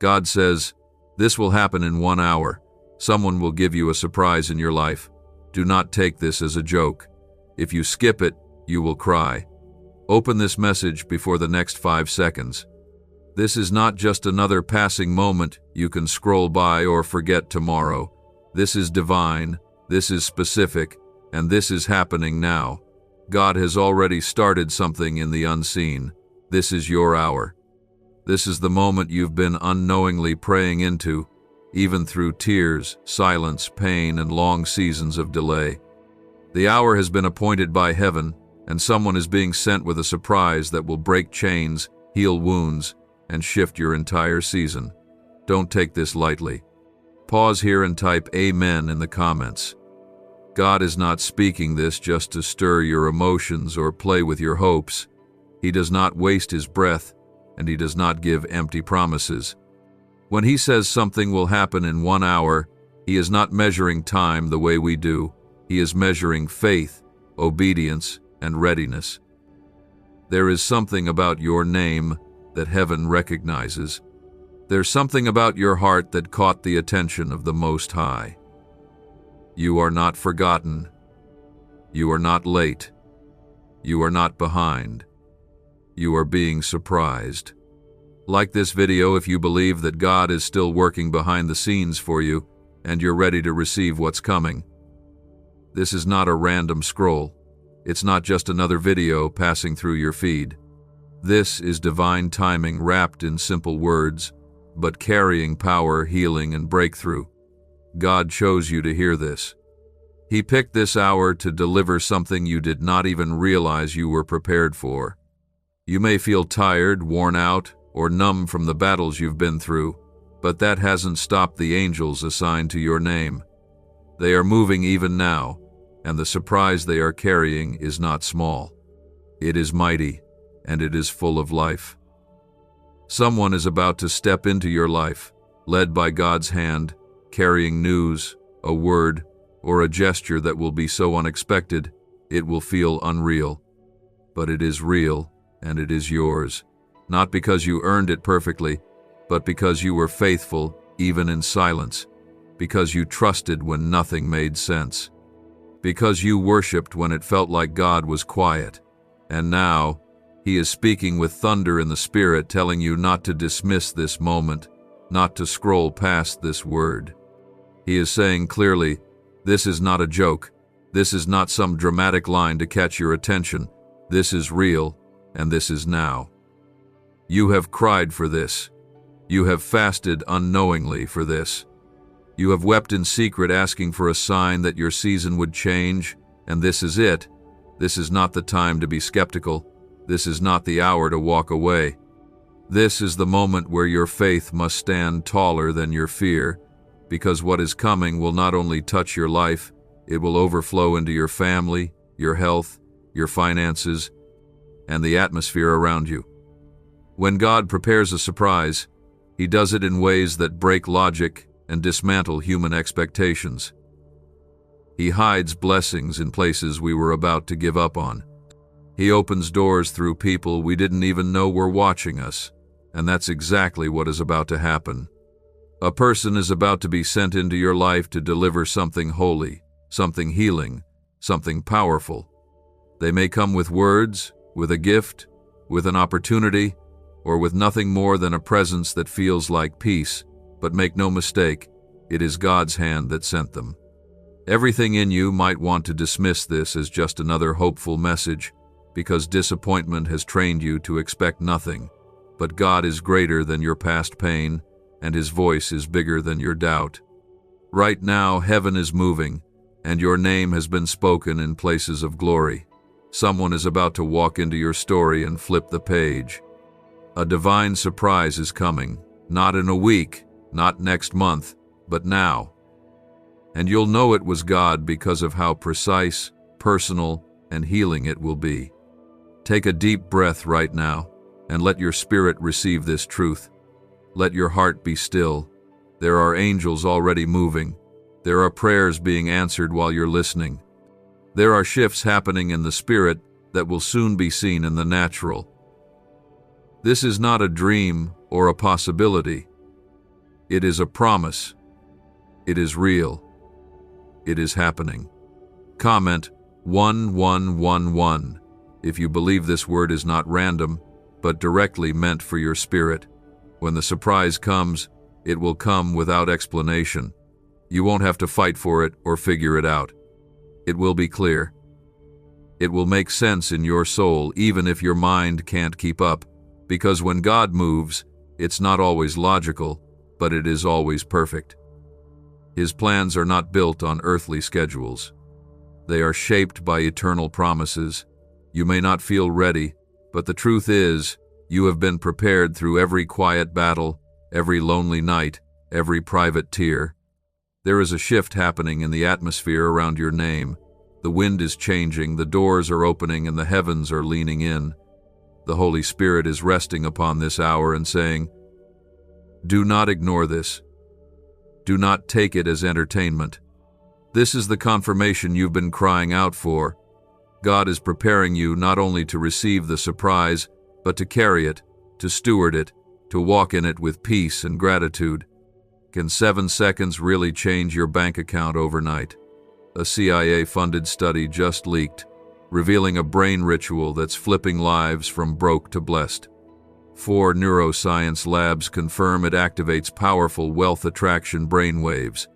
God says, "This will happen in 1 hour. Someone will give you a surprise in your life. Do not take this as a joke. If you skip it, you will cry." Open this message before the next 5 seconds. This is not just another passing moment you can scroll by or forget tomorrow. This is divine, this is specific, and this is happening now. God has already started something in the unseen. This is your hour. This is the moment you've been unknowingly praying into, even through tears, silence, pain, and long seasons of delay. The hour has been appointed by heaven, and someone is being sent with a surprise that will break chains, heal wounds, and shift your entire season. Don't take this lightly. Pause here and type Amen in the comments. God is not speaking this just to stir your emotions or play with your hopes. He does not waste his breath, and he does not give empty promises. When he says something will happen in 1 hour, he is not measuring time the way we do. He is measuring faith, obedience, and readiness. There is something about your name that heaven recognizes. There's something about your heart that caught the attention of the Most High. You are not forgotten. You are not late. You are not behind. You are being surprised. Like this video if you believe that God is still working behind the scenes for you and you're ready to receive what's coming. This is not a random scroll. It's not just another video passing through your feed. This is divine timing wrapped in simple words, but carrying power, healing, and breakthrough. God chose you to hear this. He picked this hour to deliver something you did not even realize you were prepared for. You may feel tired, worn out, or numb from the battles you've been through, but that hasn't stopped the angels assigned to your name. They are moving even now, and the surprise they are carrying is not small. It is mighty, and it is full of life. Someone is about to step into your life, led by God's hand, carrying news, a word, or a gesture that will be so unexpected, it will feel unreal. But it is real, and it is yours. Not because you earned it perfectly, but because you were faithful, even in silence. Because you trusted when nothing made sense. Because you worshiped when it felt like God was quiet. And now, He is speaking with thunder in the Spirit, telling you not to dismiss this moment, not to scroll past this word. He is saying clearly, this is not a joke. This is not some dramatic line to catch your attention. This is real, and this is now. You have cried for this. You have fasted unknowingly for this. You have wept in secret asking for a sign that your season would change, and this is it. This is not the time to be skeptical. This is not the hour to walk away. This is the moment where your faith must stand taller than your fear, because what is coming will not only touch your life, it will overflow into your family, your health, your finances, and the atmosphere around you. When God prepares a surprise, He does it in ways that break logic and dismantle human expectations. He hides blessings in places we were about to give up on. He opens doors through people we didn't even know were watching us, and that's exactly what is about to happen. A person is about to be sent into your life to deliver something holy, something healing, something powerful. They may come with words, with a gift, with an opportunity, or with nothing more than a presence that feels like peace, but make no mistake, it is God's hand that sent them. Everything in you might want to dismiss this as just another hopeful message, because disappointment has trained you to expect nothing. But God is greater than your past pain, and His voice is bigger than your doubt. Right now, heaven is moving, and your name has been spoken in places of glory. Someone is about to walk into your story and flip the page. A divine surprise is coming, not in a week, not next month, but now. And you'll know it was God because of how precise, personal, and healing it will be. Take a deep breath right now, and let your spirit receive this truth. Let your heart be still. There are angels already moving. There are prayers being answered while you're listening. There are shifts happening in the spirit that will soon be seen in the natural. This is not a dream or a possibility. It is a promise. It is real. It is happening. Comment 1111 if you believe this word is not random, but directly meant for your spirit. When the surprise comes, it will come without explanation. You won't have to fight for it or figure it out. It will be clear. It will make sense in your soul even if your mind can't keep up, because when God moves, it's not always logical, but it is always perfect. His plans are not built on earthly schedules. They are shaped by eternal promises. You may not feel ready, but the truth is, you have been prepared through every quiet battle, every lonely night, every private tear. There is a shift happening in the atmosphere around your name. The wind is changing, the doors are opening, and the heavens are leaning in. The Holy Spirit is resting upon this hour and saying, do not ignore this. Do not take it as entertainment. This is the confirmation you've been crying out for. God is preparing you not only to receive the surprise, but to carry it, to steward it, to walk in it with peace and gratitude. Can 7 seconds really change your bank account overnight? A CIA-funded study just leaked, revealing a brain ritual that's flipping lives from broke to blessed. 4 neuroscience labs confirm it activates powerful wealth attraction brainwaves.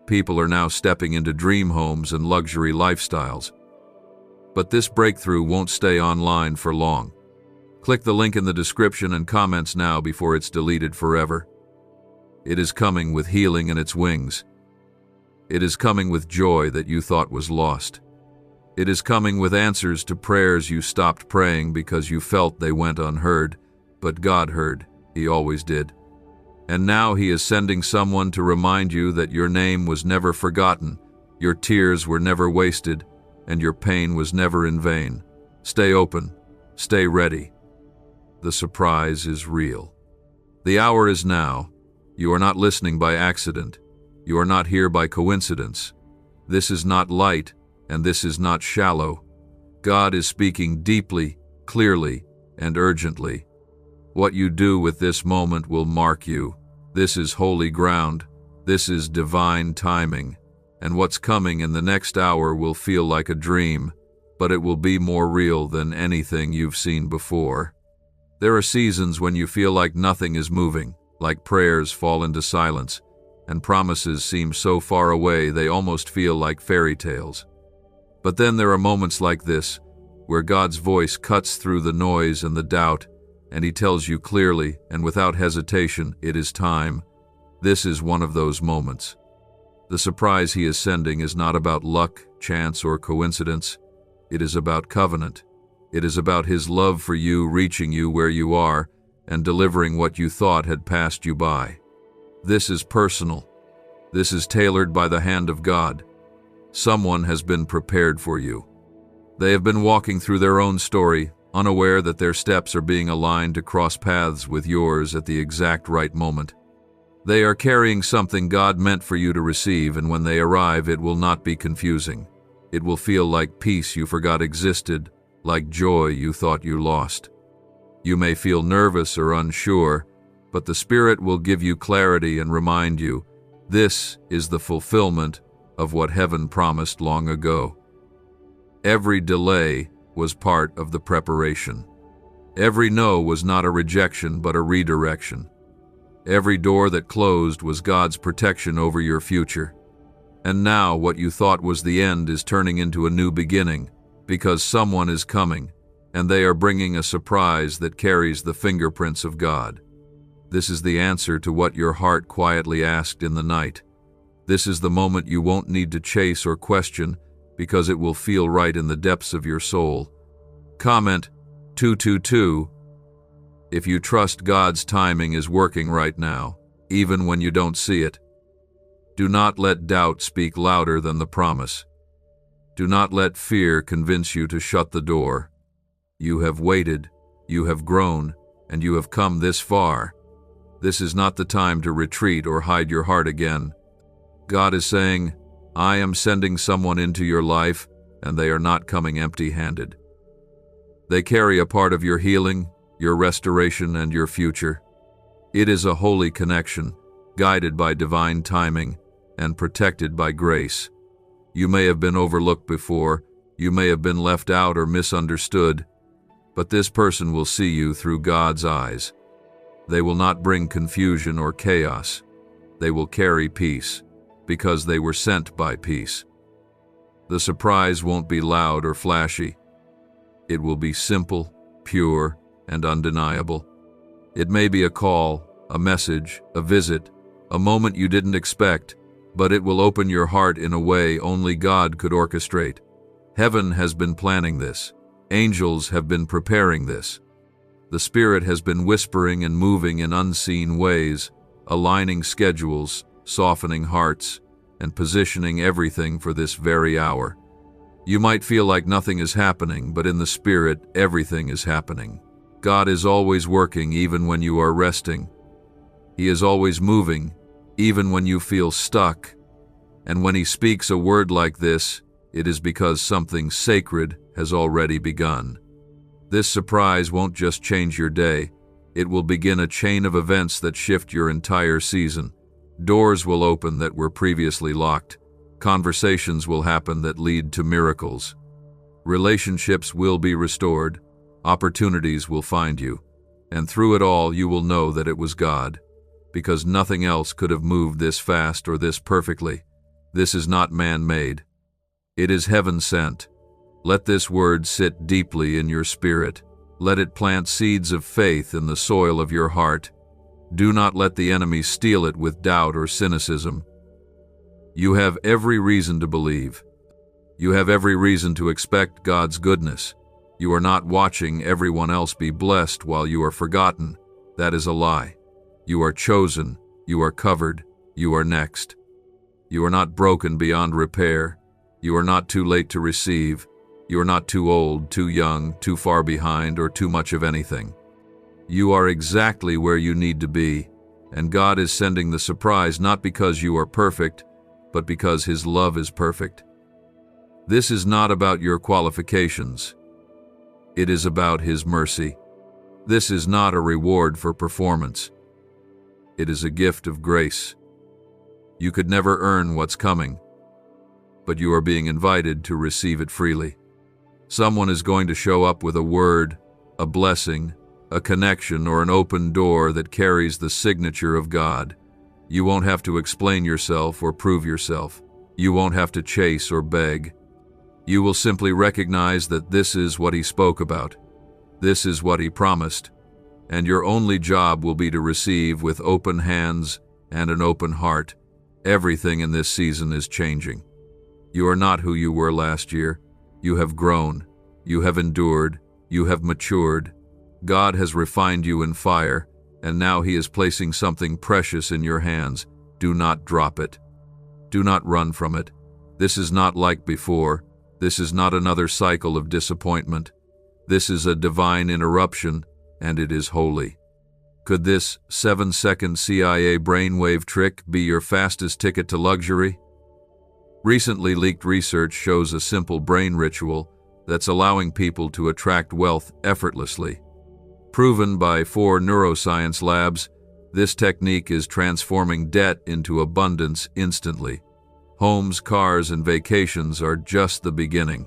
People are now stepping into dream homes and luxury lifestyles. But this breakthrough won't stay online for long. Click the link in the description and comments now before it's deleted forever. It is coming with healing in its wings. It is coming with joy that you thought was lost. It is coming with answers to prayers you stopped praying because you felt they went unheard, but God heard. He always did. And now He is sending someone to remind you that your name was never forgotten, your tears were never wasted, and your pain was never in vain. Stay open. Stay ready. The surprise is real. The hour is now. You are not listening by accident. You are not here by coincidence. This is not light, and this is not shallow. God is speaking deeply, clearly, and urgently. What you do with this moment will mark you. This is holy ground. This is divine timing. And what's coming in the next hour will feel like a dream, but it will be more real than anything you've seen before. There are seasons when you feel like nothing is moving, like prayers fall into silence, and promises seem so far away they almost feel like fairy tales. But then there are moments like this, where God's voice cuts through the noise and the doubt, and He tells you clearly and without hesitation, it is time. This is one of those moments. The surprise He is sending is not about luck, chance, or coincidence. It is about covenant. It is about His love for you reaching you where you are and delivering what you thought had passed you by. This is personal. This is tailored by the hand of God. Someone has been prepared for you. They have been walking through their own story, unaware that their steps are being aligned to cross paths with yours at the exact right moment. They are carrying something God meant for you to receive, and when they arrive, it will not be confusing. It will feel like peace you forgot existed, like joy you thought you lost. You may feel nervous or unsure, but the Spirit will give you clarity and remind you, this is the fulfillment of what heaven promised long ago. Every delay was part of the preparation. Every no was not a rejection but a redirection. Every door that closed was God's protection over your future. And now what you thought was the end is turning into a new beginning, because someone is coming, and they are bringing a surprise that carries the fingerprints of God. This is the answer to what your heart quietly asked in the night. This is the moment you won't need to chase or question, because it will feel right in the depths of your soul. Comment 222 if you trust God's timing is working right now, even when you don't see it. Do not let doubt speak louder than the promise. Do not let fear convince you to shut the door. You have waited, you have grown, and you have come this far. This is not the time to retreat or hide your heart again. God is saying, I am sending someone into your life, and they are not coming empty-handed. They carry a part of your healing, your restoration, and your future. It is a holy connection, guided by divine timing, and protected by grace. You may have been overlooked before, you may have been left out or misunderstood, but this person will see you through God's eyes. They will not bring confusion or chaos. They will carry peace, because they were sent by peace. The surprise won't be loud or flashy. It will be simple, pure, and undeniable. It may be a call, a message, a visit, a moment you didn't expect, but it will open your heart in a way only God could orchestrate. Heaven has been planning this. Angels have been preparing this. The Spirit has been whispering and moving in unseen ways, aligning schedules, softening hearts, and positioning everything for this very hour. You might feel like nothing is happening, but in the Spirit, everything is happening. God is always working even when you are resting. He is always moving, even when you feel stuck. And when He speaks a word like this, it is because something sacred has already begun. This surprise won't just change your day, it will begin a chain of events that shift your entire season. Doors will open that were previously locked. Conversations will happen that lead to miracles. Relationships will be restored. Opportunities will find you. And through it all, you will know that it was God, because nothing else could have moved this fast or this perfectly. This is not man-made. It is heaven sent. Let this word sit deeply in your spirit. Let it plant seeds of faith in the soil of your heart. Do not let the enemy steal it with doubt or cynicism. You have every reason to believe. You have every reason to expect God's goodness. You are not watching everyone else be blessed while you are forgotten. That is a lie. You are chosen. You are covered. You are next. You are not broken beyond repair. You are not too late to receive. You are not too old, too young, too far behind, or too much of anything. You are exactly where you need to be, and God is sending the surprise not because you are perfect, but because His love is perfect. This is not about your qualifications. It is about His mercy. This is not a reward for performance. It is a gift of grace. You could never earn what's coming, but you are being invited to receive it freely. Someone is going to show up with a word, a blessing, a connection, or an open door that carries the signature of God. You won't have to explain yourself or prove yourself. You won't have to chase or beg. You will simply recognize that this is what He spoke about. This is what He promised. And your only job will be to receive with open hands and an open heart. Everything in this season is changing. You are not who you were last year. You have grown. You have endured. You have matured. God has refined you in fire, and now He is placing something precious in your hands. Do not drop it. Do not run from it. This is not like before. This is not another cycle of disappointment. This is a divine interruption, and it is holy. Could this 7-second CIA brainwave trick be your fastest ticket to luxury? Recently leaked research shows a simple brain ritual that's allowing people to attract wealth effortlessly. Proven by 4 neuroscience labs, this technique is transforming debt into abundance instantly. Homes, cars, and vacations are just the beginning.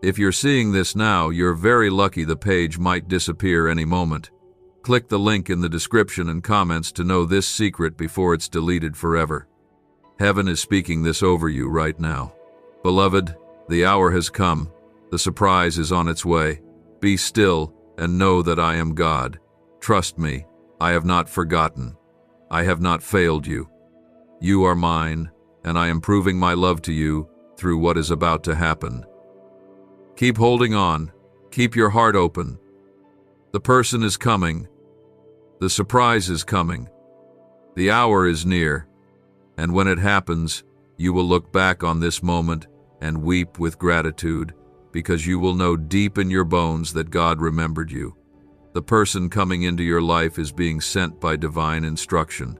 If you're seeing this now, you're very lucky. The page might disappear any moment. Click the link in the description and comments to know this secret before it's deleted forever. Heaven is speaking this over you right now. Beloved, the hour has come. The surprise is on its way. Be still and know that I am God. Trust me, I have not forgotten. I have not failed you. You are mine, and I am proving my love to you through what is about to happen. Keep holding on. Keep your heart open. The person is coming. The surprise is coming. The hour is near. And when it happens, you will look back on this moment and weep with gratitude, because you will know deep in your bones that God remembered you. The person coming into your life is being sent by divine instruction.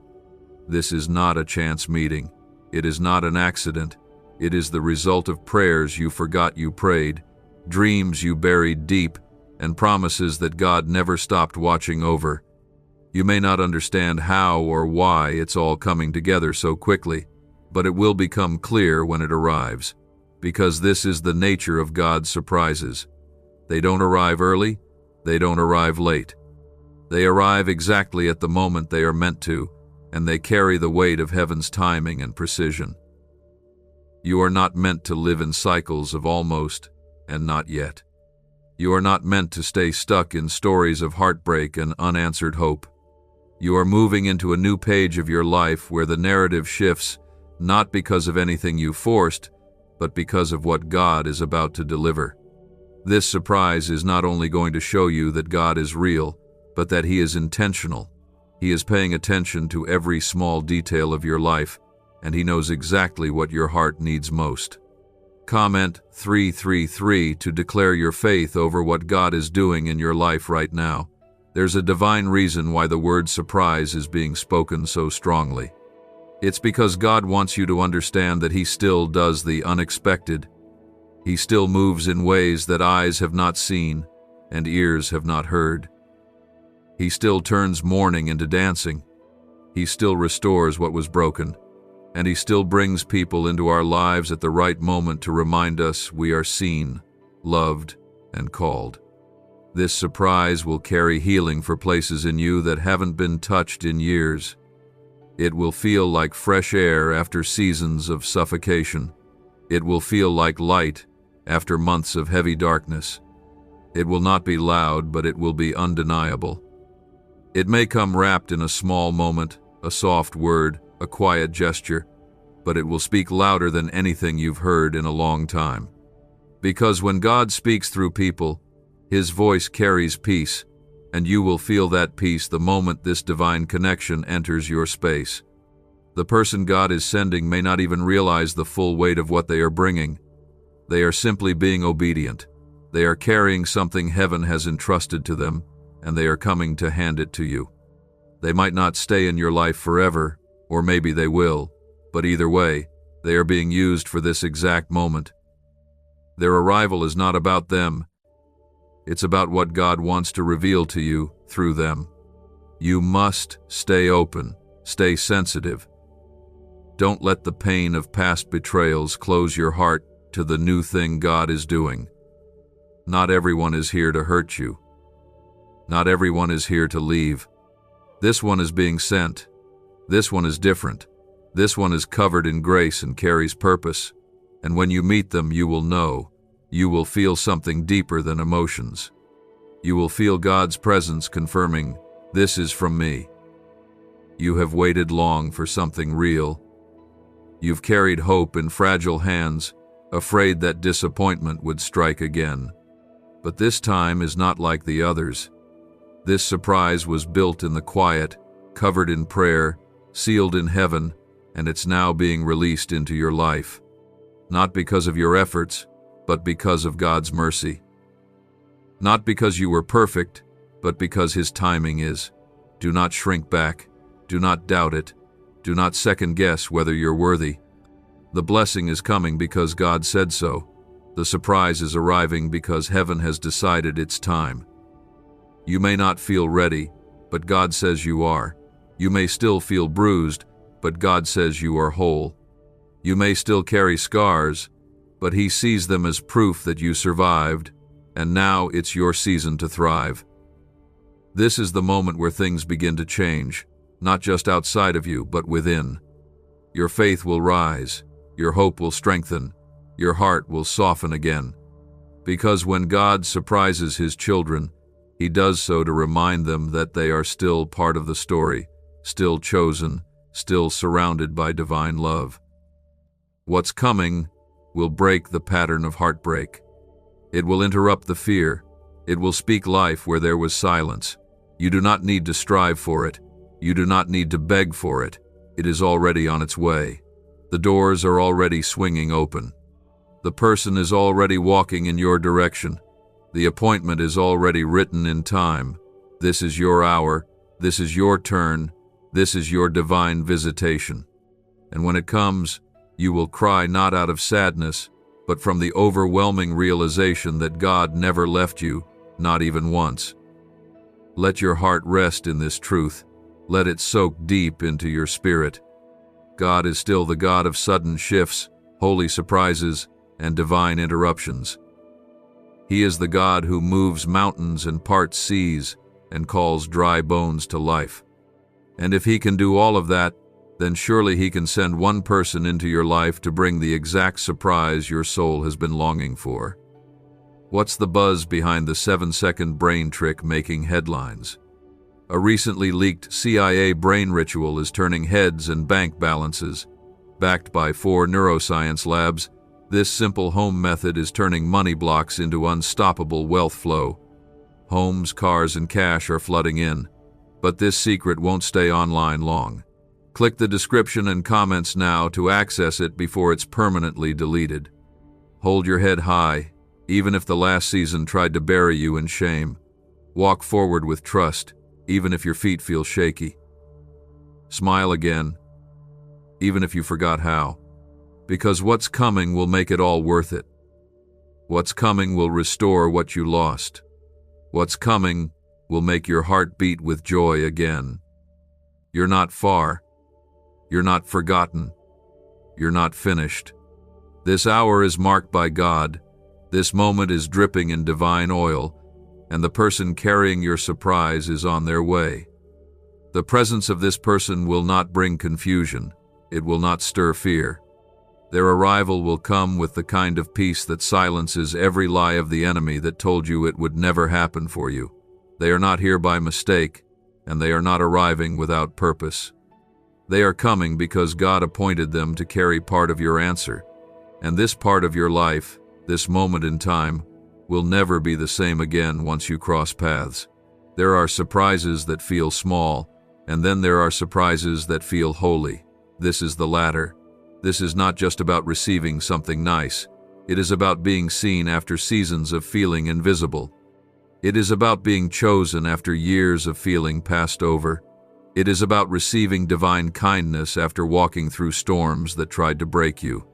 This is not a chance meeting. It is not an accident. It is the result of prayers you forgot you prayed, dreams you buried deep, and promises that God never stopped watching over. You may not understand how or why it's all coming together so quickly, but it will become clear when it arrives, because this is the nature of God's surprises. They don't arrive early, they don't arrive late. They arrive exactly at the moment they are meant to, and they carry the weight of heaven's timing and precision. You are not meant to live in cycles of almost and not yet. You are not meant to stay stuck in stories of heartbreak and unanswered hope. You are moving into a new page of your life where the narrative shifts, not because of anything you forced, but because of what God is about to deliver. This surprise is not only going to show you that God is real, but that He is intentional. He is paying attention to every small detail of your life, and He knows exactly what your heart needs most. Comment 333 to declare your faith over what God is doing in your life right now. There's a divine reason why the word surprise is being spoken so strongly. It's because God wants you to understand that He still does the unexpected. He still moves in ways that eyes have not seen and ears have not heard. He still turns mourning into dancing. He still restores what was broken. And He still brings people into our lives at the right moment to remind us we are seen, loved, and called. This surprise will carry healing for places in you that haven't been touched in years. It will feel like fresh air after seasons of suffocation. It will feel like light after months of heavy darkness. It will not be loud, but it will be undeniable. It may come wrapped in a small moment, a soft word, a quiet gesture, but it will speak louder than anything you've heard in a long time. Because when God speaks through people, His voice carries peace, and you will feel that peace the moment this divine connection enters your space. The person God is sending may not even realize the full weight of what they are bringing. They are simply being obedient. They are carrying something heaven has entrusted to them, and they are coming to hand it to you. They might not stay in your life forever, or maybe they will, but either way, they are being used for this exact moment. Their arrival is not about them. It's about what God wants to reveal to you through them. You must stay open, stay sensitive. Don't let the pain of past betrayals close your heart to the new thing God is doing. Not everyone is here to hurt you. Not everyone is here to leave. This one is being sent. This one is different. This one is covered in grace and carries purpose. And when you meet them, you will know. You will feel something deeper than emotions. You will feel God's presence confirming, "This is from me." You have waited long for something real. You've carried hope in fragile hands, afraid that disappointment would strike again. But this time is not like the others. This surprise was built in the quiet, covered in prayer, sealed in heaven, and it's now being released into your life. Not because of your efforts, but because of God's mercy. Not because you were perfect, but because His timing is. Do not shrink back. Do not doubt it. Do not second guess whether you're worthy. The blessing is coming because God said so. The surprise is arriving because heaven has decided it's time. You may not feel ready, but God says you are. You may still feel bruised, but God says you are whole. You may still carry scars, but He sees them as proof that you survived, and now it's your season to thrive. This is the moment where things begin to change, not just outside of you, but within. Your faith will rise, your hope will strengthen, your heart will soften again. Because when God surprises His children, He does so to remind them that they are still part of the story, still chosen, still surrounded by divine love. What's coming will break the pattern of heartbreak. It will interrupt the fear. It will speak life where there was silence. You do not need to strive for it. You do not need to beg for it. It is already on its way. The doors are already swinging open. The person is already walking in your direction. The appointment is already written in time. This is your hour. This is your turn. This is your divine visitation. And when it comes, you will cry not out of sadness, but from the overwhelming realization that God never left you, not even once. Let your heart rest in this truth. Let it soak deep into your spirit. God is still the God of sudden shifts, holy surprises, and divine interruptions. He is the God who moves mountains and parts seas and calls dry bones to life. And if He can do all of that, then surely He can send one person into your life to bring the exact surprise your soul has been longing for. What's the buzz behind the 7-second brain trick making headlines? A recently leaked CIA brain ritual is turning heads and bank balances. Backed by 4 neuroscience labs, this simple home method is turning money blocks into unstoppable wealth flow. Homes, cars, and cash are flooding in. But this secret won't stay online long. Click the description and comments now to access it before it's permanently deleted. Hold your head high, even if the last season tried to bury you in shame. Walk forward with trust, even if your feet feel shaky. Smile again, even if you forgot how. Because what's coming will make it all worth it. What's coming will restore what you lost. What's coming will make your heart beat with joy again. You're not far. You're not forgotten. You're not finished. This hour is marked by God. This moment is dripping in divine oil, and the person carrying your surprise is on their way. The presence of this person will not bring confusion. It will not stir fear. Their arrival will come with the kind of peace that silences every lie of the enemy that told you it would never happen for you. They are not here by mistake, and they are not arriving without purpose. They are coming because God appointed them to carry part of your answer, and this part of your life, this moment in time, will never be the same again once you cross paths. There are surprises that feel small, and then there are surprises that feel holy. This is the latter. This is not just about receiving something nice. It is about being seen after seasons of feeling invisible. It is about being chosen after years of feeling passed over. It is about receiving divine kindness after walking through storms that tried to break you.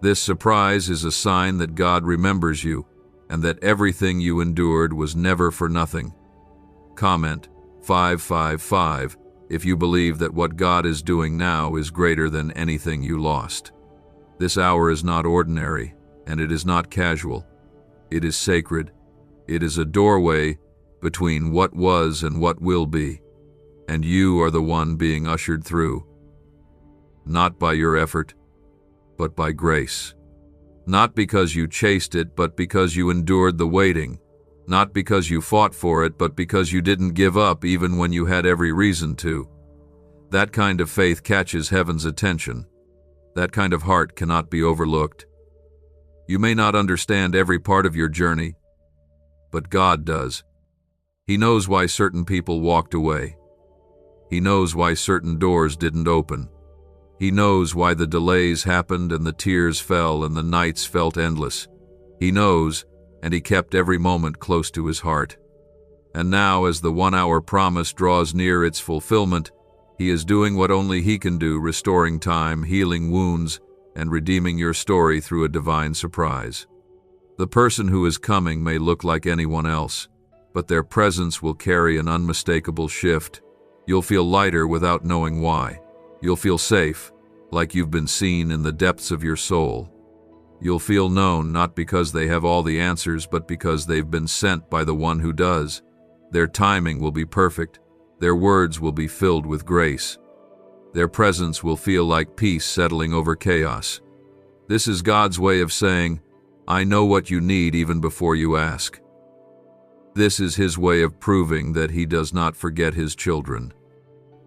This surprise is a sign that God remembers you and that everything you endured was never for nothing. Comment 555 if you believe that what God is doing now is greater than anything you lost. This hour is not ordinary, and it is not casual. It is sacred. It is a doorway between what was and what will be, and you are the one being ushered through. Not by your effort, but by grace. Not because you chased it, but because you endured the waiting. Not because you fought for it, but because you didn't give up even when you had every reason to. That kind of faith catches heaven's attention. That kind of heart cannot be overlooked. You may not understand every part of your journey, but God does. He knows why certain people walked away. He knows why certain doors didn't open. He knows why the delays happened and the tears fell and the nights felt endless. He knows, and He kept every moment close to His heart. And now, as the 1-hour promise draws near its fulfillment, He is doing what only He can do, restoring time, healing wounds, and redeeming your story through a divine surprise. The person who is coming may look like anyone else, but their presence will carry an unmistakable shift. You'll feel lighter without knowing why. You'll feel safe, like you've been seen in the depths of your soul. You'll feel known not because they have all the answers, but because they've been sent by the one who does. Their timing will be perfect. Their words will be filled with grace. Their presence will feel like peace settling over chaos. This is God's way of saying, I know what you need even before you ask. This is His way of proving that He does not forget His children.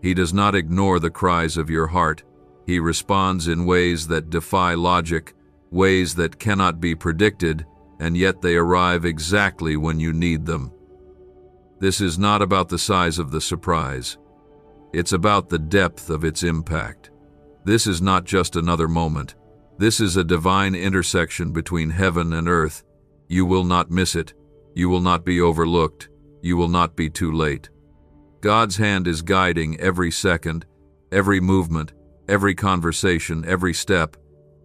He does not ignore the cries of your heart. He responds in ways that defy logic, ways that cannot be predicted, and yet they arrive exactly when you need them. This is not about the size of the surprise. It's about the depth of its impact. This is not just another moment. This is a divine intersection between heaven and earth. You will not miss it. You will not be overlooked. You will not be too late. God's hand is guiding every second, every movement, every conversation, every step.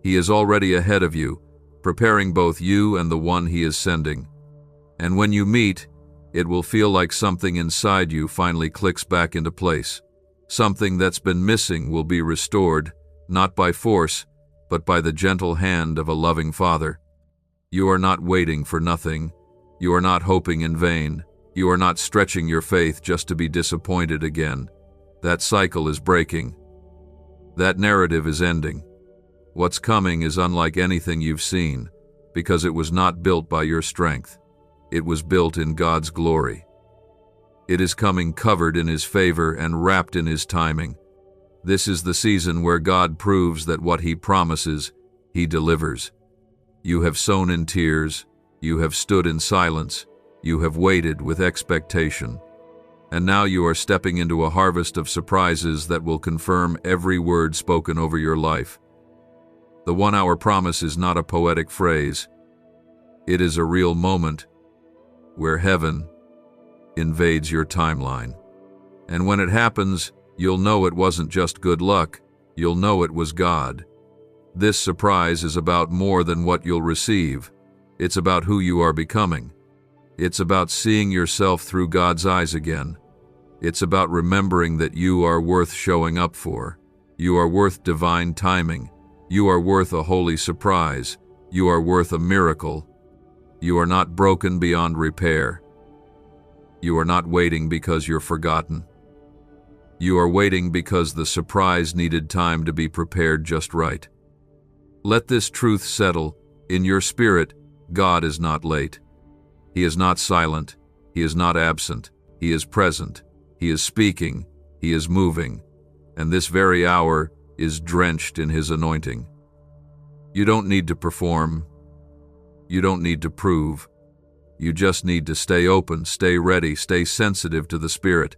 He is already ahead of you, preparing both you and the one He is sending. And when you meet, It will feel like something inside you finally clicks back into place. Something that's been missing will be restored, not by force, but by the gentle hand of a loving Father. You are not waiting for nothing. You are not hoping in vain. You are not stretching your faith just to be disappointed again. That cycle is breaking. That narrative is ending. What's coming is unlike anything you've seen, because it was not built by your strength. It was built in God's glory. It is coming covered in His favor and wrapped in His timing. This is the season where God proves that what He promises, He delivers. You have sown in tears. You have stood in silence. You have waited with expectation. And now you are stepping into a harvest of surprises that will confirm every word spoken over your life. The 1 hour promise is not a poetic phrase. It is a real moment where heaven invades your timeline. And when it happens, you'll know it wasn't just good luck. You'll know it was God. This surprise is about more than what you'll receive. It's about who you are becoming. It's about seeing yourself through God's eyes again. It's about remembering that you are worth showing up for. You are worth divine timing. You are worth a holy surprise. You are worth a miracle. You are not broken beyond repair. You are not waiting because you're forgotten. You are waiting because the surprise needed time to be prepared just right. Let this truth settle. In your spirit, God is not late. He is not silent. He is not absent. He is present. He is speaking. He is moving. And this very hour is drenched in His anointing. You don't need to perform. You don't need to prove. You just need to stay open, stay ready, stay sensitive to the Spirit.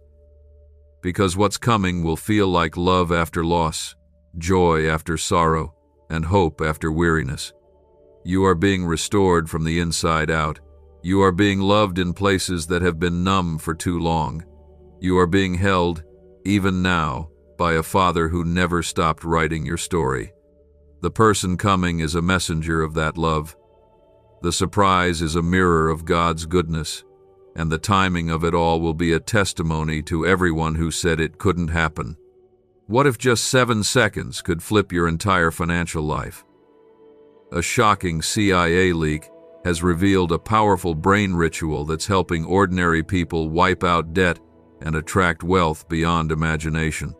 Because what's coming will feel like love after loss, joy after sorrow, and hope after weariness. You are being restored from the inside out. You are being loved in places that have been numb for too long. You are being held, even now, by a Father who never stopped writing your story. The person coming is a messenger of that love. The surprise is a mirror of God's goodness, and the timing of it all will be a testimony to everyone who said it couldn't happen. What if just 7 seconds could flip your entire financial life? A shocking CIA leak has revealed a powerful brain ritual that's helping ordinary people wipe out debt and attract wealth beyond imagination.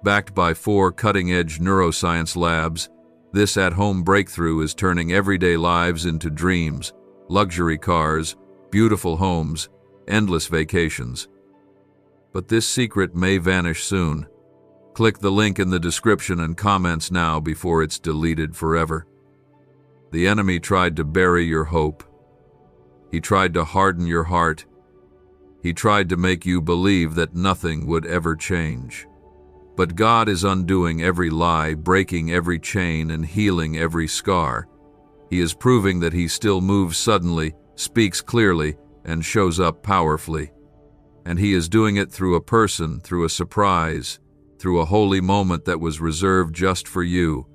Backed by 4 cutting-edge neuroscience labs, this at-home breakthrough is turning everyday lives into dreams, luxury cars, beautiful homes, endless vacations. But this secret may vanish soon. Click the link in the description and comments now before it's deleted forever. The enemy tried to bury your hope. He tried to harden your heart. He tried to make you believe that nothing would ever change. But God is undoing every lie, breaking every chain, and healing every scar. He is proving that He still moves suddenly, speaks clearly, and shows up powerfully. And He is doing it through a person, through a surprise, through a holy moment that was reserved just for you.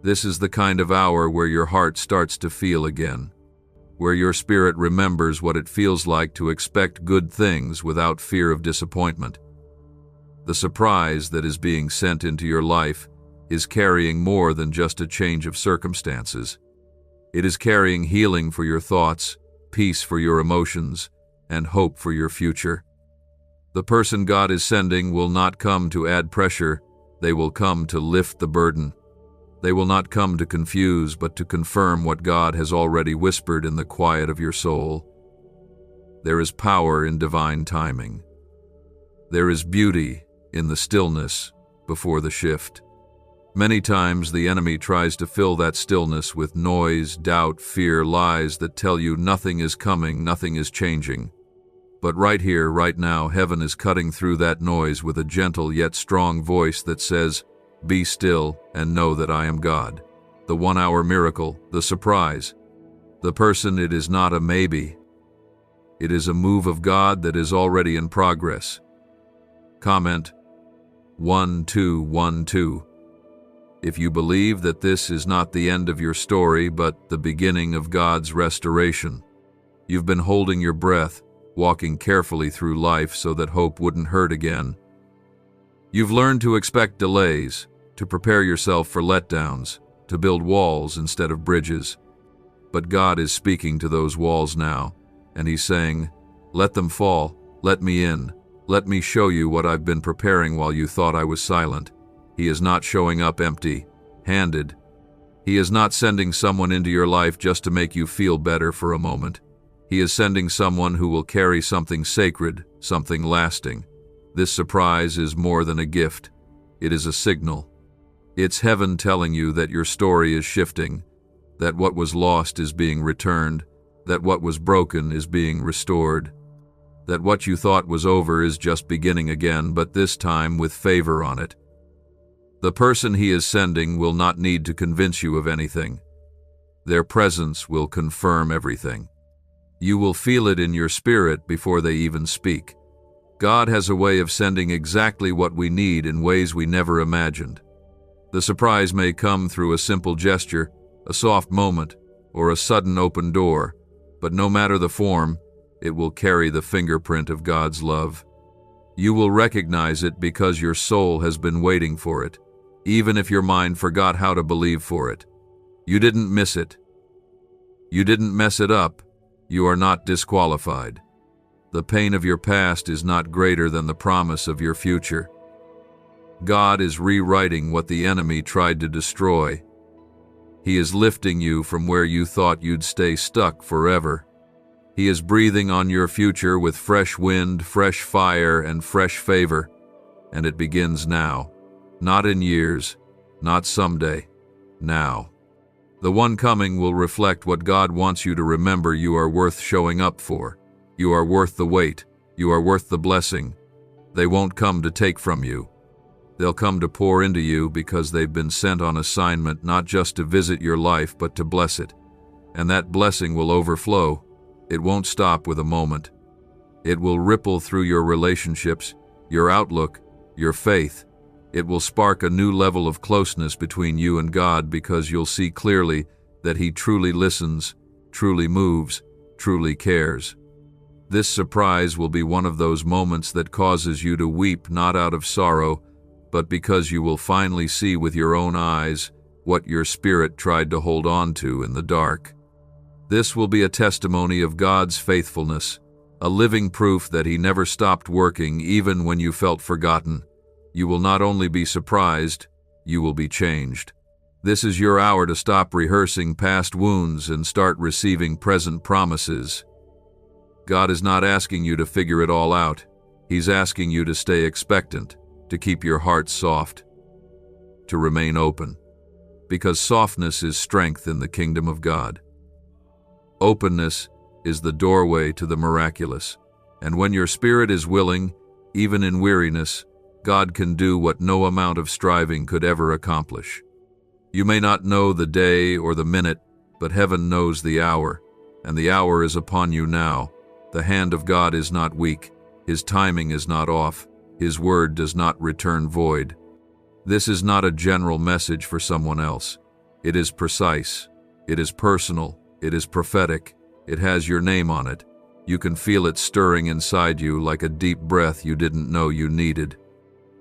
This is the kind of hour where your heart starts to feel again, where your spirit remembers what it feels like to expect good things without fear of disappointment. The surprise that is being sent into your life is carrying more than just a change of circumstances. It is carrying healing for your thoughts, peace for your emotions, and hope for your future. The person God is sending will not come to add pressure. They will come to lift the burden. They will not come to confuse, but to confirm what God has already whispered in the quiet of your soul. There is power in divine timing. There is beauty in the stillness before the shift. Many times the enemy tries to fill that stillness with noise, doubt, fear, lies that tell you nothing is coming, nothing is changing. But right here, right now, heaven is cutting through that noise with a gentle yet strong voice that says, "Be still and know that I am God." The 1 hour miracle, the surprise. The person, it is not a maybe. It is a move of God that is already in progress. Comment 1212. If you believe that this is not the end of your story, but the beginning of God's restoration. You've been holding your breath, walking carefully through life so that hope wouldn't hurt again. You've learned to expect delays, to prepare yourself for letdowns, to build walls instead of bridges. But God is speaking to those walls now, and He's saying, "Let them fall, let me in, let me show you what I've been preparing while you thought I was silent." He is not showing up empty-handed. He is not sending someone into your life just to make you feel better for a moment. He is sending someone who will carry something sacred, something lasting. This surprise is more than a gift. It is a signal. It's heaven telling you that your story is shifting, that what was lost is being returned, that what was broken is being restored, that what you thought was over is just beginning again, but this time with favor on it. The person He is sending will not need to convince you of anything. Their presence will confirm everything. You will feel it in your spirit before they even speak. God has a way of sending exactly what we need in ways we never imagined. The surprise may come through a simple gesture, a soft moment, or a sudden open door, but no matter the form, it will carry the fingerprint of God's love. You will recognize it because your soul has been waiting for it, even if your mind forgot how to believe for it. You didn't miss it. You didn't mess it up. You are not disqualified. The pain of your past is not greater than the promise of your future. God is rewriting what the enemy tried to destroy. He is lifting you from where you thought you'd stay stuck forever. He is breathing on your future with fresh wind, fresh fire, and fresh favor. And it begins now. Not in years, not someday, now. The one coming will reflect what God wants you to remember. You are worth showing up for. You are worth the wait. You are worth the blessing. They won't come to take from you. They'll come to pour into you because they've been sent on assignment not just to visit your life but to bless it. And that blessing will overflow. It won't stop with a moment. It will ripple through your relationships, your outlook, your faith. It will spark a new level of closeness between you and God because you'll see clearly that He truly listens, truly moves, truly cares. This surprise will be one of those moments that causes you to weep not out of sorrow, but because you will finally see with your own eyes what your spirit tried to hold on to in the dark. This will be a testimony of God's faithfulness, a living proof that He never stopped working even when you felt forgotten. You will not only be surprised, you will be changed. This is your hour to stop rehearsing past wounds and start receiving present promises. God is not asking you to figure it all out. He's asking you to stay expectant, to keep your heart soft, to remain open, because softness is strength in the kingdom of God. Openness is the doorway to the miraculous, and when your spirit is willing, even in weariness, God can do what no amount of striving could ever accomplish. You may not know the day or the minute, but heaven knows the hour, and the hour is upon you now. The hand of God is not weak. His timing is not off. His word does not return void. This is not a general message for someone else. It is precise. It is personal. It is prophetic. It has your name on it. You can feel it stirring inside you like a deep breath you didn't know you needed.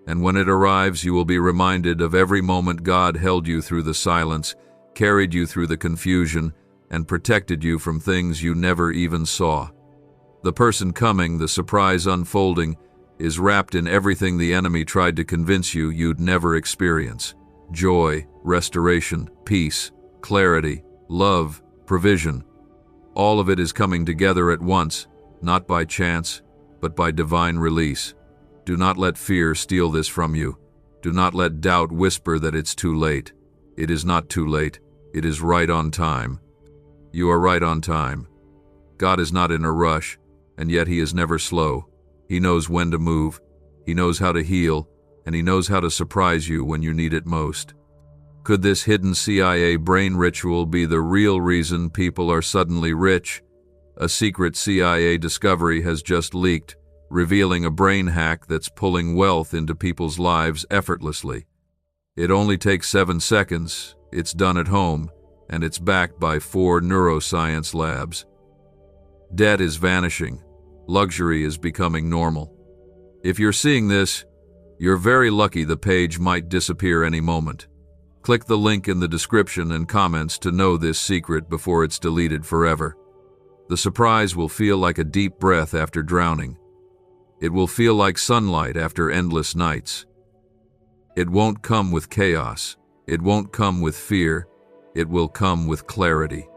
And when it arrives, you will be reminded of every moment God held you through the silence, carried you through the confusion, and protected you from things you never even saw. The person coming, the surprise unfolding, is wrapped in everything the enemy tried to convince you you'd never experience. Joy, restoration, peace, clarity, love, provision. All of it is coming together at once, not by chance, but by divine release. Do not let fear steal this from you. Do not let doubt whisper that it's too late. It is not too late. It is right on time. You are right on time. God is not in a rush, and yet He is never slow. He knows when to move, He knows how to heal, and He knows how to surprise you when you need it most. Could this hidden CIA brain ritual be the real reason people are suddenly rich? A secret CIA discovery has just leaked, revealing a brain hack that's pulling wealth into people's lives effortlessly. It only takes 7 seconds, it's done at home, and it's backed by 4 neuroscience labs. Debt is vanishing. Luxury is becoming normal. If you're seeing this, you're very lucky. The page might disappear any moment. Click the link in the description and comments to know this secret before it's deleted forever. The surprise will feel like a deep breath after drowning. It will feel like sunlight after endless nights. It won't come with chaos. It won't come with fear. It will come with clarity.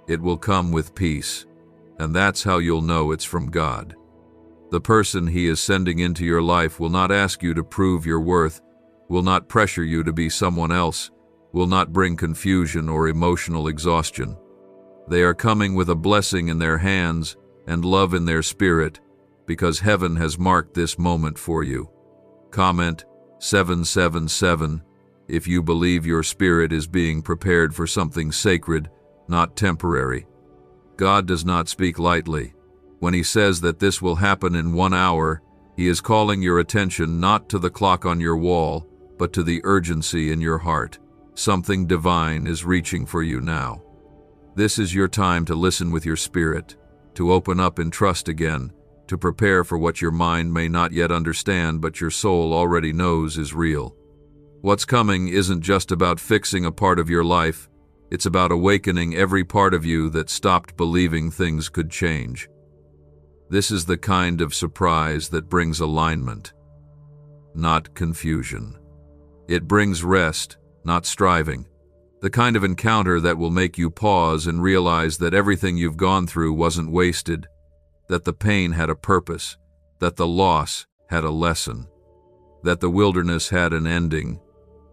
It will come with peace. And that's how you'll know it's from God. The person He is sending into your life will not ask you to prove your worth, will not pressure you to be someone else, will not bring confusion or emotional exhaustion. They are coming with a blessing in their hands and love in their spirit, because heaven has marked this moment for you. Comment 777 if you believe your spirit is being prepared for something sacred, not temporary. God does not speak lightly. When He says that this will happen in 1 hour, He is calling your attention not to the clock on your wall, but to the urgency in your heart. Something divine is reaching for you now. This is your time to listen with your spirit, to open up in trust again, to prepare for what your mind may not yet understand but your soul already knows is real. What's coming isn't just about fixing a part of your life, it's about awakening every part of you that stopped believing things could change. This is the kind of surprise that brings alignment, not confusion. It brings rest, not striving. The kind of encounter that will make you pause and realize that everything you've gone through wasn't wasted, that the pain had a purpose, that the loss had a lesson, that the wilderness had an ending,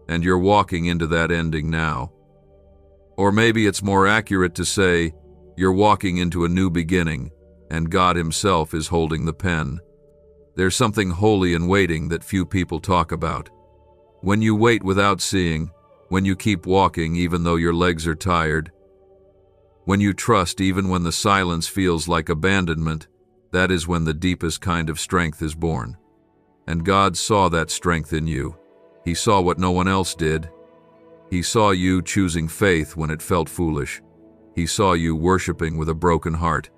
and you're walking into that ending now. Or maybe it's more accurate to say, you're walking into a new beginning, and God Himself is holding the pen. There's something holy in waiting that few people talk about. When you wait without seeing, when you keep walking even though your legs are tired, when you trust even when the silence feels like abandonment, that is when the deepest kind of strength is born. And God saw that strength in you. He saw what no one else did. He saw you choosing faith when it felt foolish. He saw you worshiping with a broken heart.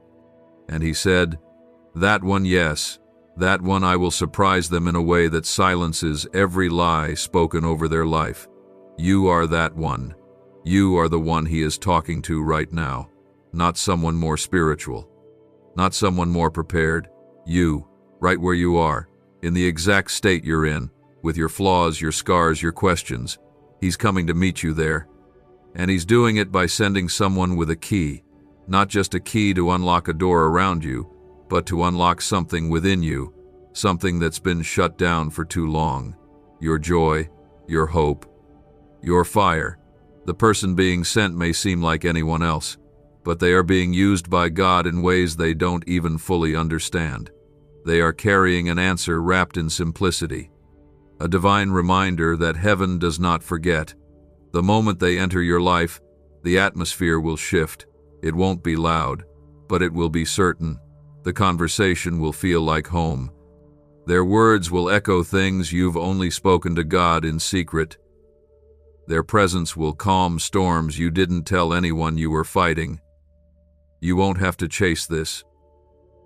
And He said, "That one, yes, that one I will surprise them in a way that silences every lie spoken over their life. You are that one. You are the one He is talking to right now, not someone more spiritual, not someone more prepared. You, right where you are, in the exact state you're in, with your flaws, your scars, your questions. He's coming to meet you there. And He's doing it by sending someone with a key, not just a key to unlock a door around you, but to unlock something within you, something that's been shut down for too long. Your joy, your hope, your fire. The person being sent may seem like anyone else, but they are being used by God in ways they don't even fully understand. They are carrying an answer wrapped in simplicity, a divine reminder that heaven does not forget. The moment they enter your life, the atmosphere will shift. It won't be loud, but it will be certain. The conversation will feel like home. Their words will echo things you've only spoken to God in secret. Their presence will calm storms you didn't tell anyone you were fighting. You won't have to chase this.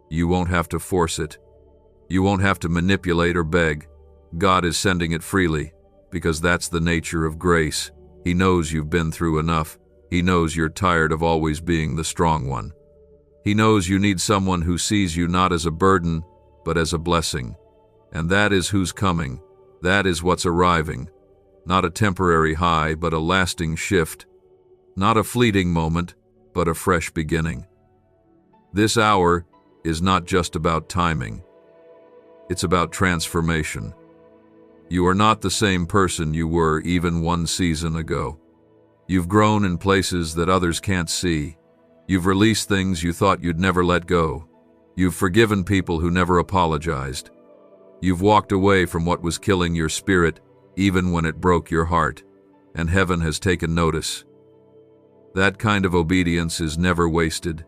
You won't have to force it. You won't have to manipulate or beg. God is sending it freely, because that's the nature of grace. He knows you've been through enough. He knows you're tired of always being the strong one. He knows you need someone who sees you not as a burden, but as a blessing. And that is who's coming. That is what's arriving. Not a temporary high, but a lasting shift. Not a fleeting moment, but a fresh beginning. This hour is not just about timing. It's about transformation. You are not the same person you were even one season ago. You've grown in places that others can't see. You've released things you thought you'd never let go. You've forgiven people who never apologized. You've walked away from what was killing your spirit, even when it broke your heart, and heaven has taken notice. That kind of obedience is never wasted.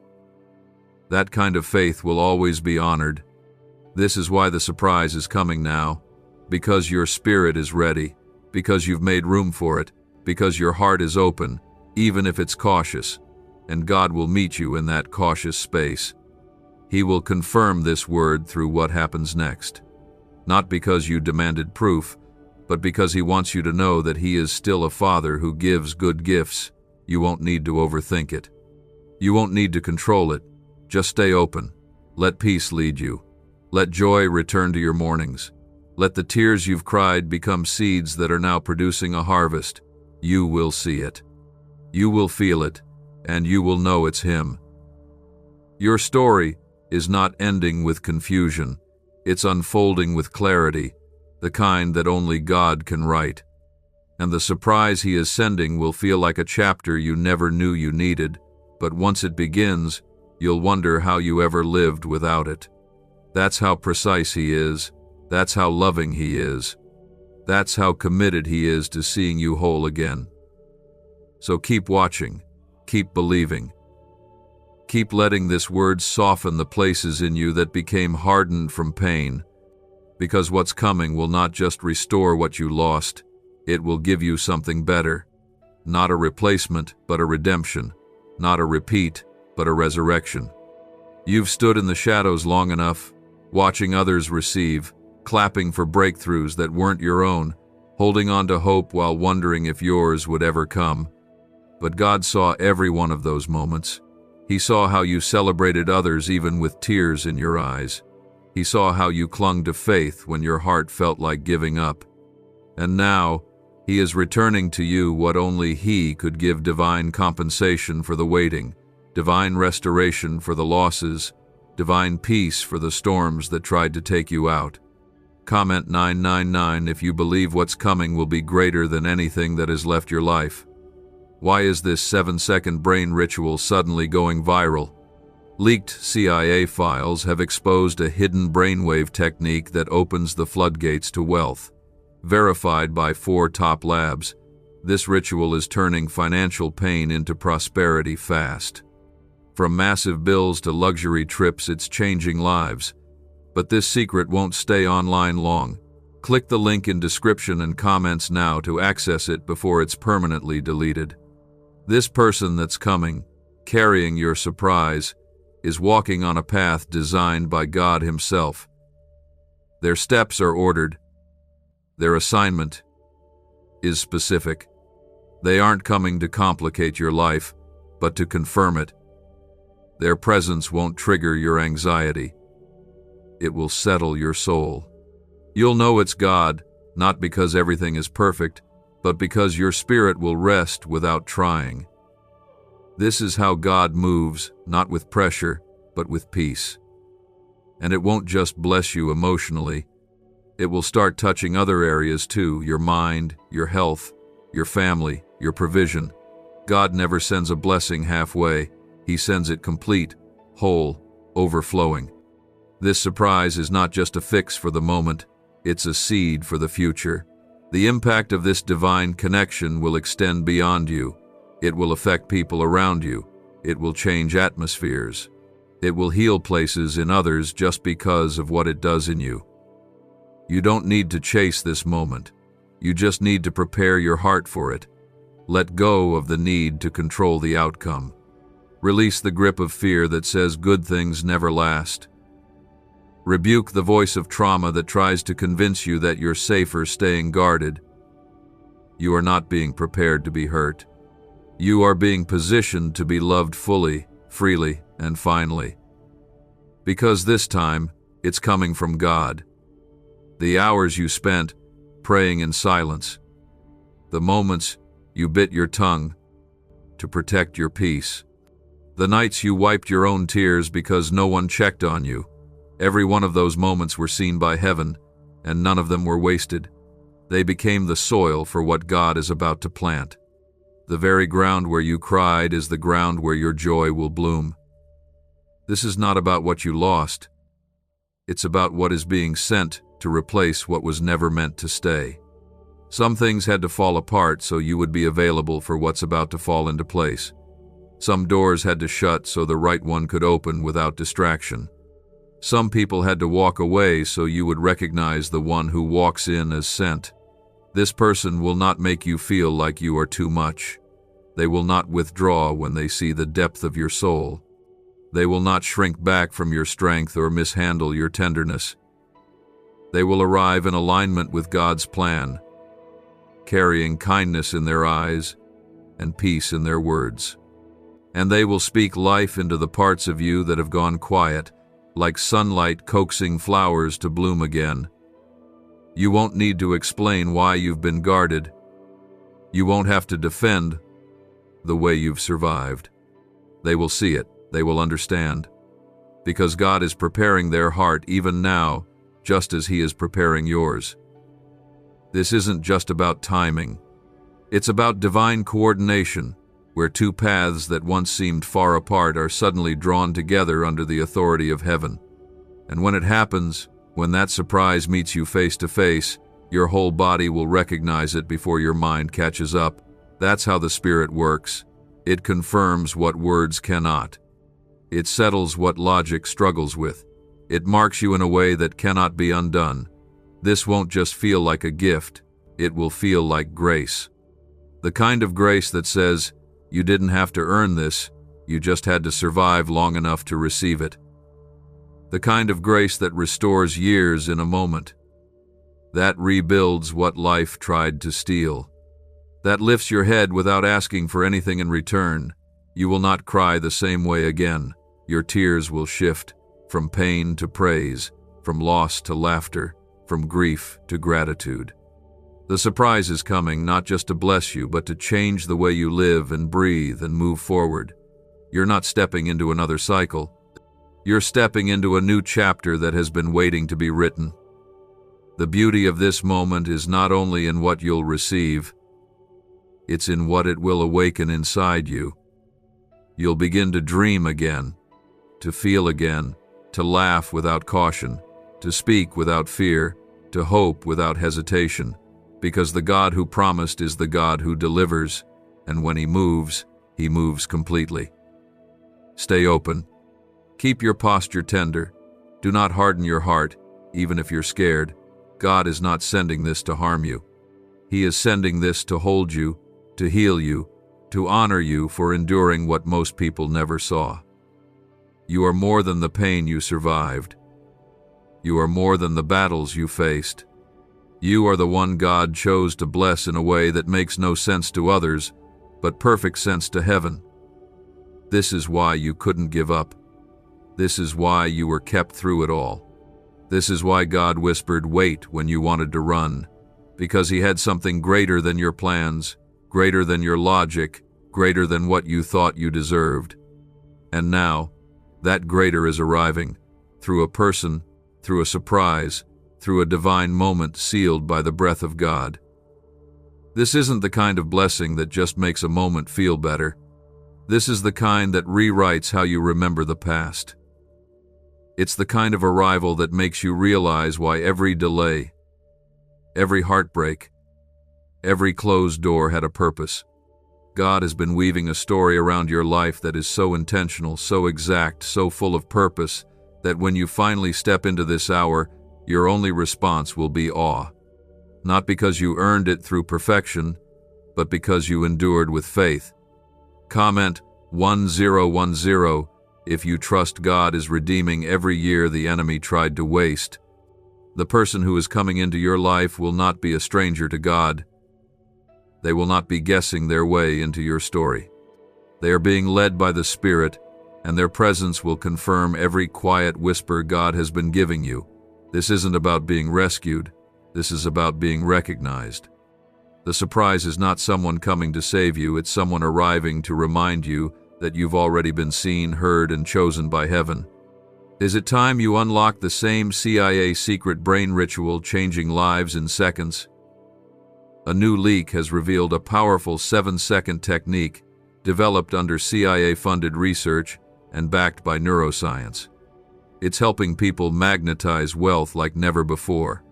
That kind of faith will always be honored. This is why the surprise is coming now, because your spirit is ready, because you've made room for it, because your heart is open, even if it's cautious, and God will meet you in that cautious space. He will confirm this word through what happens next. Not because you demanded proof, but because he wants you to know that he is still a father who gives good gifts. You won't need to overthink it. You won't need to control it. Just stay open. Let peace lead you. Let joy return to your mornings. Let the tears you've cried become seeds that are now producing a harvest. You will see it. You will feel it, and you will know it's him. Your story is not ending with confusion. It's unfolding with clarity, the kind that only God can write. And the surprise he is sending will feel like a chapter you never knew you needed, but once it begins, you'll wonder how you ever lived without it. That's how precise he is. That's how loving he is. That's how committed he is to seeing you whole again. So keep watching. Keep believing. Keep letting this word soften the places in you that became hardened from pain, because what's coming will not just restore what you lost, it will give you something better. Not a replacement, but a redemption. Not a repeat, but a resurrection. You've stood in the shadows long enough, watching others receive, clapping for breakthroughs that weren't your own, holding on to hope while wondering if yours would ever come. But God saw every one of those moments. He saw how you celebrated others even with tears in your eyes. He saw how you clung to faith when your heart felt like giving up. And now, he is returning to you what only he could give: divine compensation for the waiting, divine restoration for the losses, divine peace for the storms that tried to take you out. Comment 999 if you believe what's coming will be greater than anything that has left your life. Why is this 7-second brain ritual suddenly going viral? Leaked CIA files have exposed a hidden brainwave technique that opens the floodgates to wealth. Verified by 4 top labs, this ritual is turning financial pain into prosperity fast. From massive bills to luxury trips, it's changing lives. But this secret won't stay online long. Click the link in description and comments now to access it before it's permanently deleted. This person that's coming, carrying your surprise, is walking on a path designed by God himself. Their steps are ordered. Their assignment is specific. They aren't coming to complicate your life, but to confirm it. Their presence won't trigger your anxiety. It will settle your soul. You'll know it's God, not because everything is perfect, but because your spirit will rest without trying. This is how God moves, not with pressure, but with peace. And it won't just bless you emotionally. It will start touching other areas too: your mind, your health, your family, your provision. God never sends a blessing halfway. He sends it complete, whole, overflowing. This surprise is not just a fix for the moment, it's a seed for the future. The impact of this divine connection will extend beyond you. It will affect people around you. It will change atmospheres. It will heal places in others just because of what it does in you. You don't need to chase this moment. You just need to prepare your heart for it. Let go of the need to control the outcome. Release the grip of fear that says good things never last. Rebuke the voice of trauma that tries to convince you that you're safer staying guarded. You are not being prepared to be hurt. You are being positioned to be loved fully, freely, and finally. Because this time, it's coming from God. The hours you spent praying in silence. The moments you bit your tongue to protect your peace. The nights you wiped your own tears because no one checked on you. Every one of those moments were seen by heaven, and none of them were wasted. They became the soil for what God is about to plant. The very ground where you cried is the ground where your joy will bloom. This is not about what you lost. It's about what is being sent to replace what was never meant to stay. Some things had to fall apart so you would be available for what's about to fall into place. Some doors had to shut so the right one could open without distraction. Some people had to walk away so you would recognize the one who walks in as sent. This person will not make you feel like you are too much. They will not withdraw when they see the depth of your soul. They will not shrink back from your strength or mishandle your tenderness. They will arrive in alignment with God's plan, carrying kindness in their eyes and peace in their words. And they will speak life into the parts of you that have gone quiet, like sunlight coaxing flowers to bloom again. You won't need to explain why you've been guarded. You won't have to defend the way you've survived. They will see it. They will understand. Because God is preparing their heart even now, just as He is preparing yours. This isn't just about timing. It's about divine coordination, where two paths that once seemed far apart are suddenly drawn together under the authority of heaven. And when it happens, when that surprise meets you face to face, your whole body will recognize it before your mind catches up. That's how the Spirit works. It confirms what words cannot. It settles what logic struggles with. It marks you in a way that cannot be undone. This won't just feel like a gift. It will feel like grace. The kind of grace that says, you didn't have to earn this, you just had to survive long enough to receive it. The kind of grace that restores years in a moment. That rebuilds what life tried to steal. That lifts your head without asking for anything in return. You will not cry the same way again. Your tears will shift from pain to praise, from loss to laughter, from grief to gratitude. The surprise is coming not just to bless you, but to change the way you live and breathe and move forward. You're not stepping into another cycle. You're stepping into a new chapter that has been waiting to be written. The beauty of this moment is not only in what you'll receive, it's in what it will awaken inside you. You'll begin to dream again, to feel again, to laugh without caution, to speak without fear, to hope without hesitation, because the God who promised is the God who delivers, and when He moves completely. Stay open. Keep your posture tender. Do not harden your heart, even if you're scared. God is not sending this to harm you. He is sending this to hold you, to heal you, to honor you for enduring what most people never saw. You are more than the pain you survived. You are more than the battles you faced. You are the one God chose to bless in a way that makes no sense to others, but perfect sense to heaven. This is why you couldn't give up. This is why you were kept through it all. This is why God whispered, "Wait," when you wanted to run, because He had something greater than your plans, greater than your logic, greater than what you thought you deserved. And now, that greater is arriving, through a person, through a surprise, through a divine moment sealed by the breath of God. This isn't the kind of blessing that just makes a moment feel better. This is the kind that rewrites how you remember the past. It's the kind of arrival that makes you realize why every delay, every heartbreak, every closed door had a purpose. God has been weaving a story around your life that is so intentional, so exact, so full of purpose, that when you finally step into this hour, your only response will be awe. Not because you earned it through perfection, but because you endured with faith. Comment 1010 if you trust God is redeeming every year the enemy tried to waste. The person who is coming into your life will not be a stranger to God. They will not be guessing their way into your story. They are being led by the Spirit, and their presence will confirm every quiet whisper God has been giving you. This isn't about being rescued. This is about being recognized. The surprise is not someone coming to save you, it's someone arriving to remind you that you've already been seen, heard, and chosen by heaven. Is it time you unlock the same CIA secret brain ritual changing lives in seconds? A new leak has revealed a powerful 7-second technique developed under CIA-funded research and backed by neuroscience. It's helping people magnetize wealth like never before.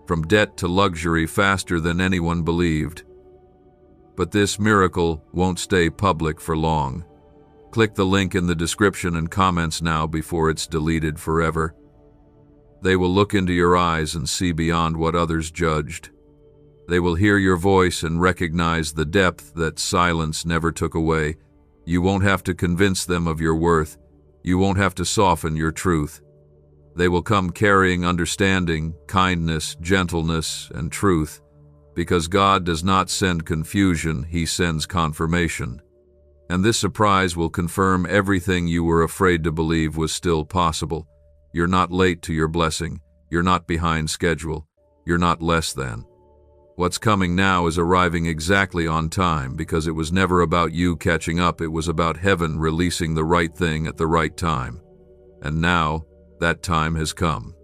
From debt to luxury faster than anyone believed. But this miracle won't stay public for long. Click the link in the description and comments now before it's deleted forever. They will look into your eyes and see beyond what others judged. They will hear your voice and recognize the depth that silence never took away. You won't have to convince them of your worth. You won't have to soften your truth. They will come carrying understanding, kindness, gentleness, and truth, because God does not send confusion, He sends confirmation. And this surprise will confirm everything you were afraid to believe was still possible. You're not late to your blessing. You're not behind schedule. You're not less than. What's coming now is arriving exactly on time, because it was never about you catching up. It was about heaven releasing the right thing at the right time. And now, that time has come.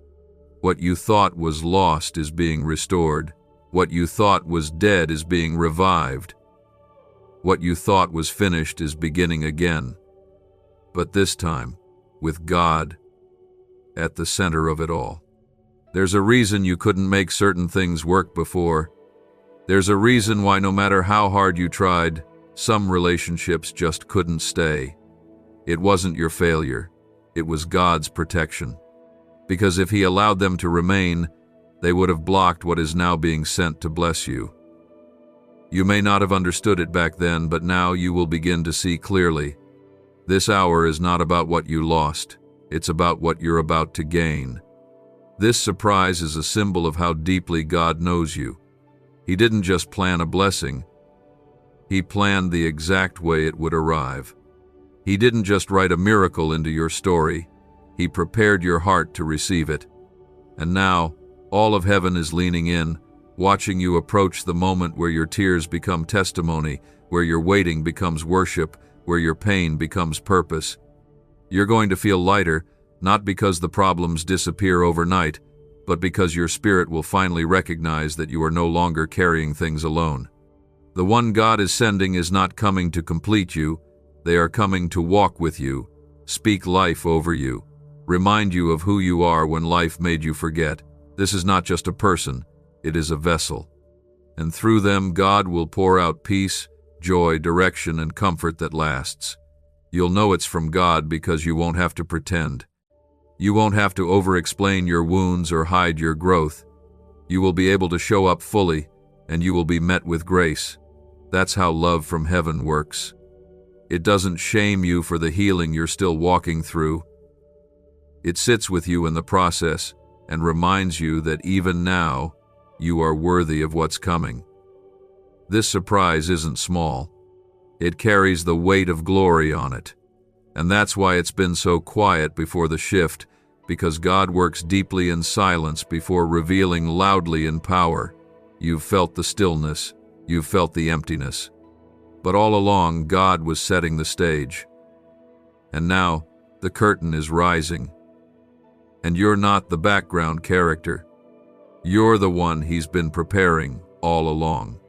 What you thought was lost is being restored. What you thought was dead is being revived. What you thought was finished is beginning again. But this time, with God at the center of it all. There's a reason you couldn't make certain things work before. There's a reason why no matter how hard you tried, some relationships just couldn't stay. It wasn't your failure. It was God's protection. Because if He allowed them to remain, they would have blocked what is now being sent to bless you. You may not have understood it back then, but now you will begin to see clearly. This hour is not about what you lost. It's about what you're about to gain. This surprise is a symbol of how deeply God knows you. He didn't just plan a blessing. He planned the exact way it would arrive. He didn't just write a miracle into your story. He prepared your heart to receive it. And now, all of heaven is leaning in, watching you approach the moment where your tears become testimony, where your waiting becomes worship, where your pain becomes purpose. You're going to feel lighter, not because the problems disappear overnight, but because your spirit will finally recognize that you are no longer carrying things alone. The one God is sending is not coming to complete you. They are coming to walk with you, speak life over you, remind you of who you are when life made you forget. This is not just a person, it is a vessel. And through them, God will pour out peace, joy, direction, and comfort that lasts. You'll know it's from God because you won't have to pretend. You won't have to over-explain your wounds or hide your growth. You will be able to show up fully, and you will be met with grace. That's how love from heaven works. It doesn't shame you for the healing you're still walking through. It sits with you in the process and reminds you that even now, you are worthy of what's coming. This surprise isn't small. It carries the weight of glory on it. And that's why it's been so quiet before the shift, because God works deeply in silence before revealing loudly in power. You've felt the stillness. You've felt the emptiness. But all along, God was setting the stage. And now, the curtain is rising. And you're not the background character. You're the one He's been preparing all along.